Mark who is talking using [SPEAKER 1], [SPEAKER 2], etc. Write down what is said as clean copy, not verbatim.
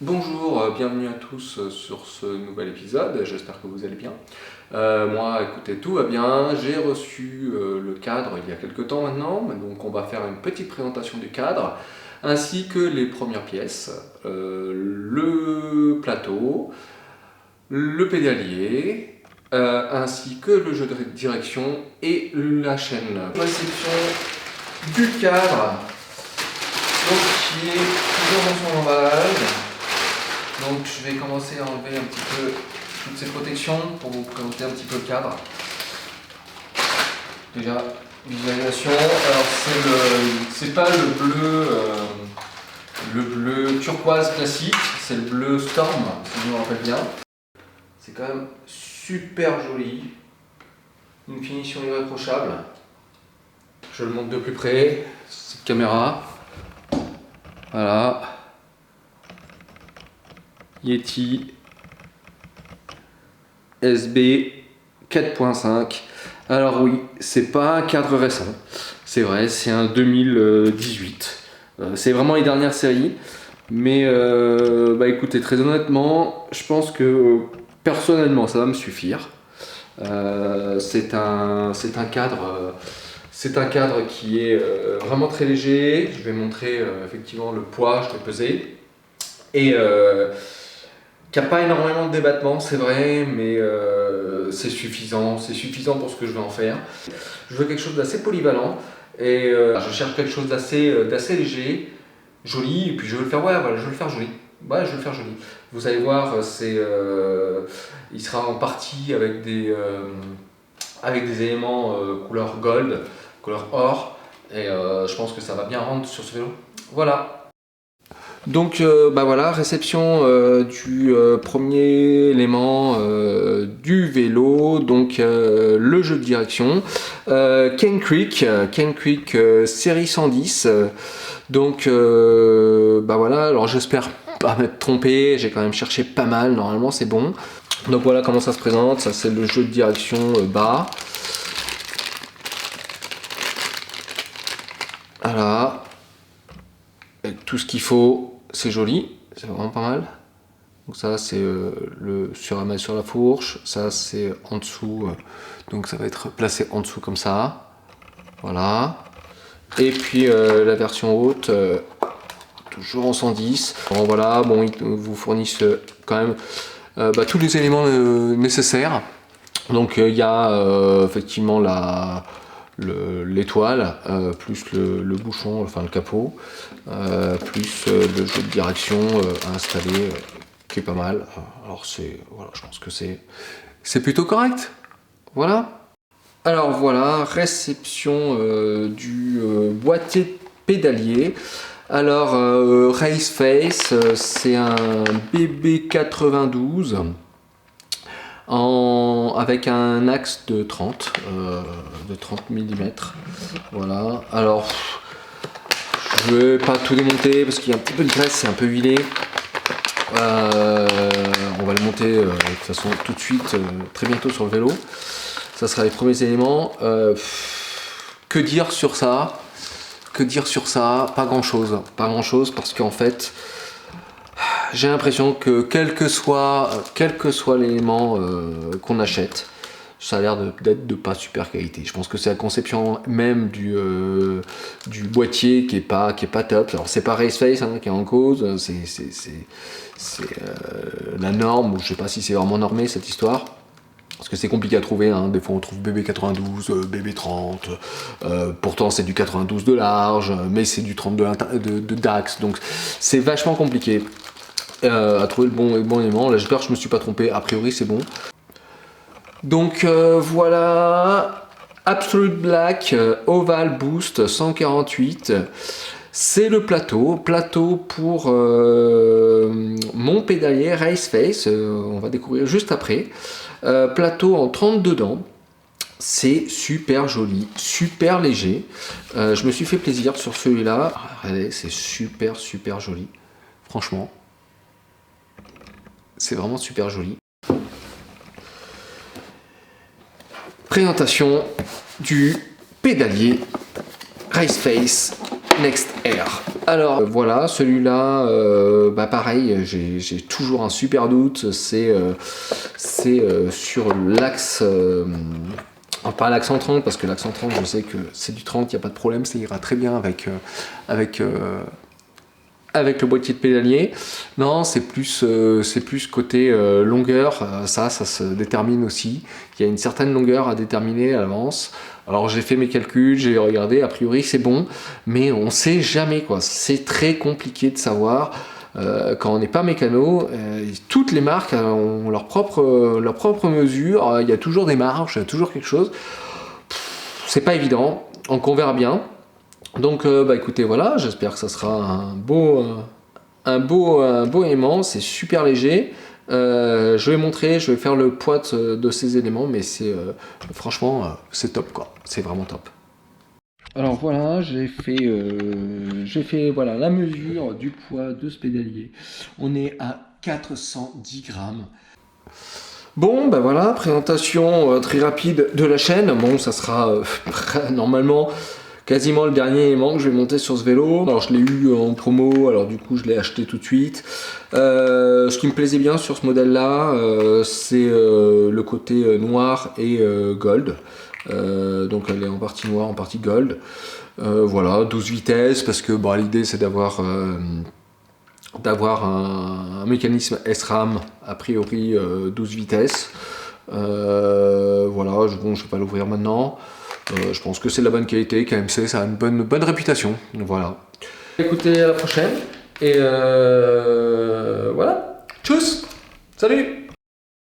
[SPEAKER 1] Bonjour, bienvenue à tous sur ce nouvel épisode, j'espère que vous allez bien. Moi, écoutez, tout va bien, j'ai reçu le cadre il y a quelques temps maintenant, donc on va faire une petite présentation du cadre, ainsi que les premières pièces, le plateau, le pédalier, ainsi que le jeu de direction et la chaîne. Réception du cadre, donc, qui est toujours dans son emballage. Donc je vais commencer à enlever un petit peu toutes ces protections pour vous présenter un petit peu le cadre. Déjà, visualisation, alors c'est pas le bleu turquoise classique, c'est le bleu Storm, si je me rappelle bien. C'est quand même super joli, une finition irréprochable. Je le montre de plus près, cette caméra. Voilà. Yeti SB 4.5. Alors oui, c'est pas un cadre récent, c'est vrai, c'est un 2018. C'est vraiment les dernières séries. Mais écoutez, très honnêtement, je pense que personnellement ça va me suffire. C'est un cadre. C'est un cadre qui est vraiment très léger. Je vais montrer effectivement le poids, je l'ai pesé. Et qui n'a pas énormément de débattement, c'est vrai, mais c'est suffisant pour ce que je vais en faire. Je veux quelque chose d'assez polyvalent et je cherche quelque chose d'assez léger, joli, et puis je veux le faire, ouais, voilà, je veux le faire joli. Ouais, je veux le faire joli. Vous allez voir, il sera en partie avec des éléments couleur gold, couleur or, et je pense que ça va bien rendre sur ce vélo. Voilà. Donc voilà, réception du premier élément du vélo, donc le jeu de direction, Cane Creek série 110. Donc voilà, alors j'espère pas m'être trompé, j'ai quand même cherché pas mal, normalement c'est bon. Donc voilà comment ça se présente, ça c'est le jeu de direction bas. Voilà, avec tout ce qu'il faut. C'est joli, c'est vraiment pas mal. Donc ça c'est sur la fourche, ça c'est en dessous, donc ça va être placé en dessous comme ça. Voilà. Et puis la version haute, toujours en 110. Bon, voilà, bon, ils vous fournissent quand même tous les éléments nécessaires. Donc il y a effectivement l'étoile, plus le bouchon, enfin le capot, plus le jeu de direction à installer, qui est pas mal. Alors voilà, je pense que c'est plutôt correct. Voilà. Alors voilà, réception du boîtier pédalier. Alors Raceface, c'est un BB92. Avec un axe de 30 mm. Voilà. Alors, je vais pas tout démonter parce qu'il y a un petit peu de graisse, c'est un peu huilé. On va le monter de toute façon tout de suite, très bientôt sur le vélo. Ça sera les premiers éléments. Que dire sur ça? Pas grand chose. Pas grand chose parce qu'en fait, j'ai l'impression que quel que soit l'élément qu'on achète, ça a l'air d'être de pas super qualité. Je pense que c'est la conception même du boîtier qui est pas top. Alors c'est pas Raceface qui est en cause, c'est la norme, ou je sais pas si c'est vraiment normé cette histoire. Parce que c'est compliqué à trouver, hein. Des fois on trouve BB92, BB30, pourtant c'est du 92 de large, mais c'est du 30 de d'axe, donc c'est vachement compliqué à trouver le bon élément. Là j'espère que je me suis pas trompé, a priori c'est bon. Donc voilà, Absolute Black Oval Boost 148. C'est le plateau pour mon pédalier Raceface, on va découvrir juste après. Plateau en 32 dents, c'est super joli, super léger. Je me suis fait plaisir sur celui-là. Regardez, c'est super joli, franchement. C'est vraiment super joli. Présentation du pédalier Raceface Next Air. Alors voilà, celui-là, bah pareil, j'ai toujours un super doute, c'est sur l'axe, pas l'axe 130, parce que l'axe 130, je sais que c'est du 30, il n'y a pas de problème, ça ira très bien avec le boîtier de pédalier. Non, c'est plus côté longueur, ça se détermine aussi. Il y a une certaine longueur à déterminer à l'avance. Alors j'ai fait mes calculs, j'ai regardé, a priori c'est bon, mais on sait jamais quoi. C'est très compliqué de savoir. Quand on n'est pas mécano, toutes les marques ont leur propre mesure. Il y a toujours des marges, il y a toujours quelque chose. C'est pas évident, donc on verra bien. Donc bah écoutez, voilà, j'espère que ça sera un beau aimant, c'est super léger. Je vais montrer, je vais faire le poids de ces éléments, mais c'est franchement c'est top quoi, c'est vraiment top. Alors voilà, j'ai fait voilà, la mesure du poids de ce pédalier. On est à 410 grammes. Bon, ben voilà, présentation très rapide de la chaîne. Bon, ça sera normalement quasiment le dernier aimant que je vais monter sur ce vélo. Alors je l'ai eu en promo, alors du coup je l'ai acheté tout de suite. Ce qui me plaisait bien sur ce modèle là, c'est le côté noir et gold. Donc elle est en partie noire, en partie gold. Voilà, 12 vitesses, parce que bon, l'idée c'est d'avoir un mécanisme SRAM, a priori 12 vitesses. Voilà, bon, je ne vais pas l'ouvrir maintenant. Je pense que c'est de la bonne qualité, KMC, ça a une bonne réputation. Voilà. Écoutez, à la prochaine. Et voilà. Tchuss. Salut.